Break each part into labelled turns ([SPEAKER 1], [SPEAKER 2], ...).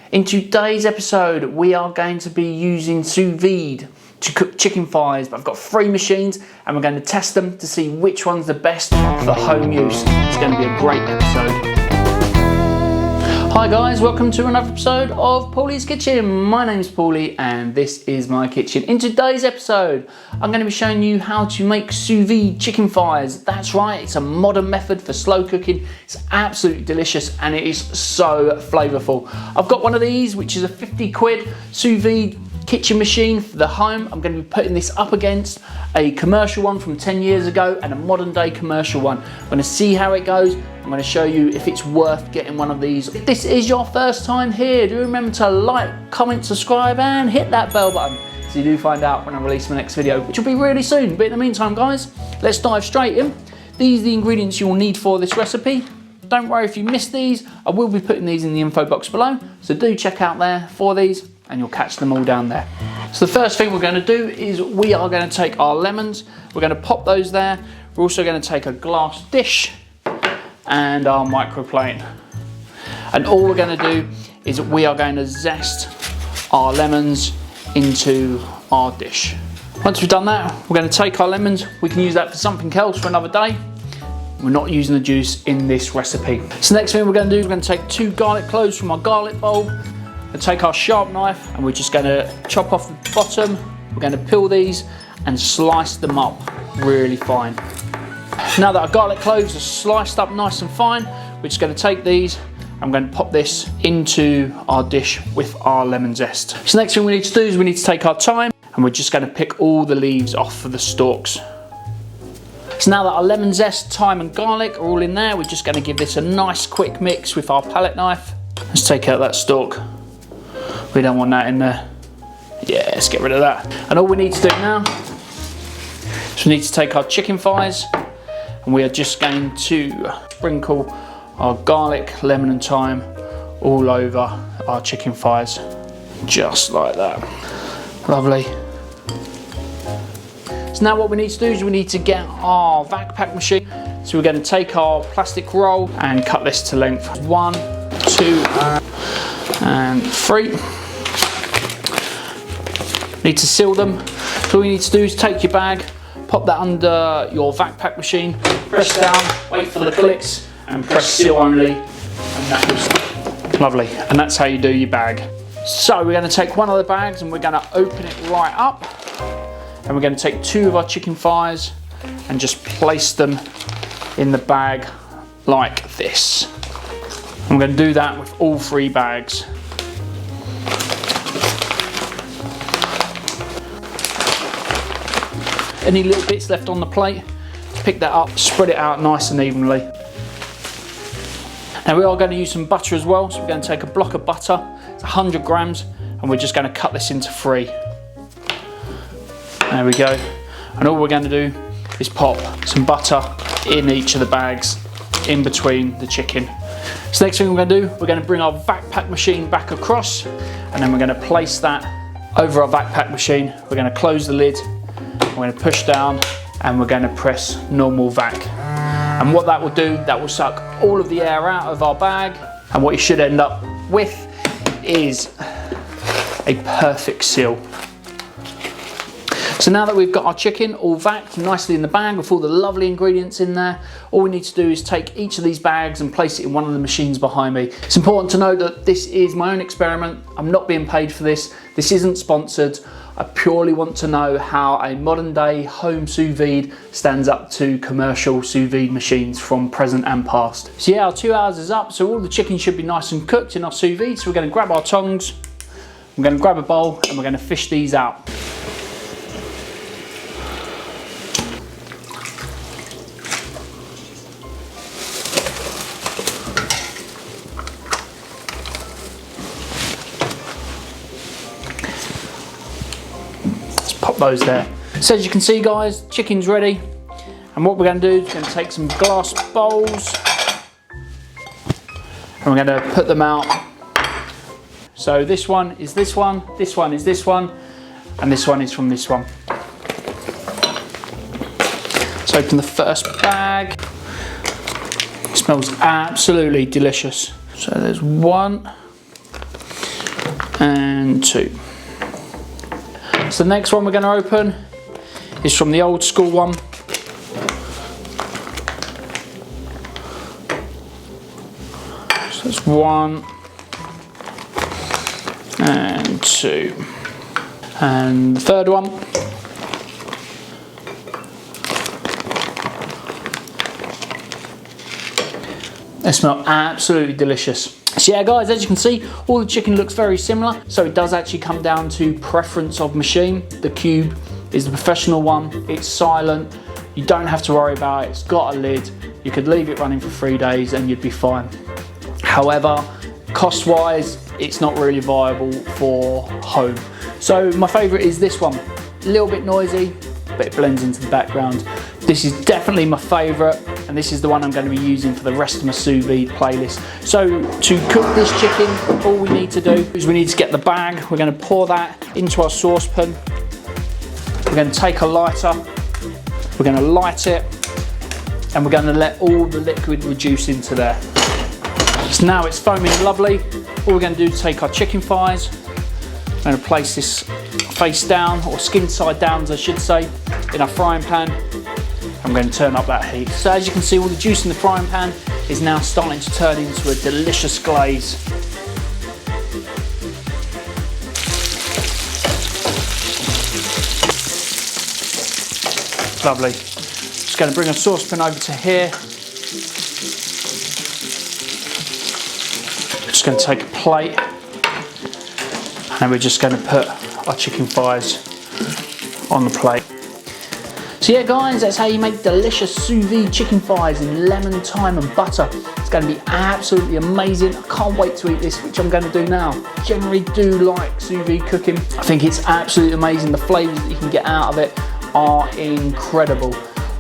[SPEAKER 1] In today's episode, we are going to be using sous vide to cook chicken thighs, but I've got 3 machines and we're going to test them to see which one's the best for home use. It's going to be a great episode. Hi guys, welcome to another episode of Paulies Kitchen. My name's Paulie and this is my kitchen. In today's episode, I'm going to be showing you how to make sous vide chicken thighs. That's right, it's a modern method for slow cooking. It's absolutely delicious and it is so flavourful. I've got one of these, which is a 50 quid sous vide kitchen machine for the home. I'm going to be putting this up against a commercial one from 10 years ago and a modern day commercial one. I'm going to see how it goes. I'm going to show you if it's worth getting one of these. If this is your first time here, do remember to like, comment, subscribe and hit that bell button so you do find out when I release my next video, which will be really soon. But in the meantime guys, let's dive straight in. These are the ingredients you'll need for this recipe. Don't worry if you missed these, I will be putting these in the info box below, so do check out there for these and you'll catch them all down there. So the first thing we're going to do is we are going to take our lemons, we're going to pop those there. We're also going to take a glass dish and our microplane. And all we're going to do is we are going to zest our lemons into our dish. Once we've done that, we're going to take our lemons, we can use that for something else for another day. We're not using the juice in this recipe. So next thing we're going to do is we're going to take 2 garlic cloves from our garlic bowl. And take our sharp knife and we're just going to chop off the bottom. We're going to peel these and slice them up really fine. Now that our garlic cloves are sliced up nice and fine, we're just going to take these. I'm going to pop this into our dish with our lemon zest. So next thing we need to do is we need to take our thyme and we're just going to pick all the leaves off of the stalks. So now that our lemon zest, thyme and garlic are all in there, we're just going to give this a nice quick mix with our palette knife. Let's take out that stalk. We don't want that in there. Yeah, let's get rid of that. And all we need to do now is we need to take our chicken thighs and we are just going to sprinkle our garlic, lemon and thyme all over our chicken thighs. Just like that. Lovely. So now what we need to do is we need to get our vac pack machine. So we're going to take our plastic roll and cut this to length. 1, 2 and 3. Need to seal them. So all you need to do is take your bag, pop that under your vac pack machine, press down, wait for the clicks and press seal only, and that was lovely. And that's how you do your bag. So we're going to take one of the bags and we're going to open it right up and we're going to take 2 of our chicken thighs and just place them in the bag like this. I'm going to do that with all 3 bags. Any little bits left on the plate, pick that up, spread it out nice and evenly. Now we are going to use some butter as well, so we're going to take a block of butter, it's 100 grams, and we're just going to cut this into 3. There we go. And all we're going to do is pop some butter in each of the bags, in between the chicken. So next thing we're going to do, we're going to bring our vac pack machine back across, and then we're going to place that over our vac pack machine. We're going to close the lid. We're going to push down and we're going to press normal vac. And what that will do, that will suck all of the air out of our bag. And what you should end up with is a perfect seal. So now that we've got our chicken all vacuumed nicely in the bag with all the lovely ingredients in there, all we need to do is take each of these bags and place it in one of the machines behind me. It's important to note that this is my own experiment. I'm not being paid for this. This isn't sponsored. I purely want to know how a modern day home sous vide stands up to commercial sous vide machines from present and past. So yeah, our 2 hours is up, so all the chicken should be nice and cooked in our sous vide. So we're going to grab our tongs, we're going to grab a bowl and we're going to fish these out. Pop those there. So as you can see guys, chicken's ready. And what we're going to do is we're going to take some glass bowls and we're going to put them out. So this one is this one, this one is this one, and this one is from this one. Let's open the first bag. It smells absolutely delicious. So there's 1, and 2. So the next one we're going to open is from the old school one. So that's 1 and 2. And the third one. They smell absolutely delicious. So yeah guys, as you can see, all the chicken looks very similar. So it does actually come down to preference of machine. The Cube is the professional one. It's silent. You don't have to worry about it. It's got a lid. You could leave it running for 3 days and you'd be fine. However, cost-wise, it's not really viable for home. So my favorite is this one. A little bit noisy, but it blends into the background. This is definitely my favorite, and this is the one I'm going to be using for the rest of my sous vide playlist. So to cook this chicken, all we need to do is we need to get the bag. We're going to pour that into our saucepan. We're going to take a lighter. We're going to light it, and we're going to let all the liquid reduce into there. So now it's foaming lovely. All we're going to do is take our chicken thighs. I'm going to place this face down, or skin side down as I should say, in our frying pan. I'm going to turn up that heat. So as you can see, all the juice in the frying pan is now starting to turn into a delicious glaze. Lovely. Just going to bring a saucepan over to here. Just going to take a plate, and we're just going to put our chicken thighs on the plate. So yeah guys, that's how you make delicious sous vide chicken thighs in lemon, thyme and butter. It's going to be absolutely amazing. I can't wait to eat this, which I'm going to do now. I generally do like sous vide cooking. I think it's absolutely amazing. The flavours that you can get out of it are incredible.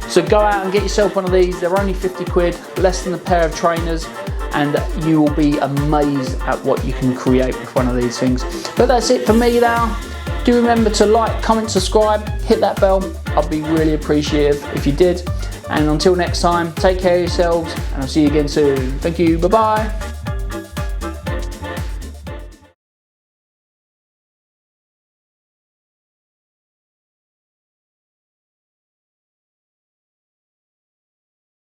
[SPEAKER 1] So go out and get yourself one of these. They're only 50 quid, less than a pair of trainers, and you will be amazed at what you can create with one of these things. But that's it for me now. Do remember to like, comment, subscribe, hit that bell. I'd be really appreciative if you did. And until next time, take care of yourselves, and I'll see you again soon. Thank you, bye-bye.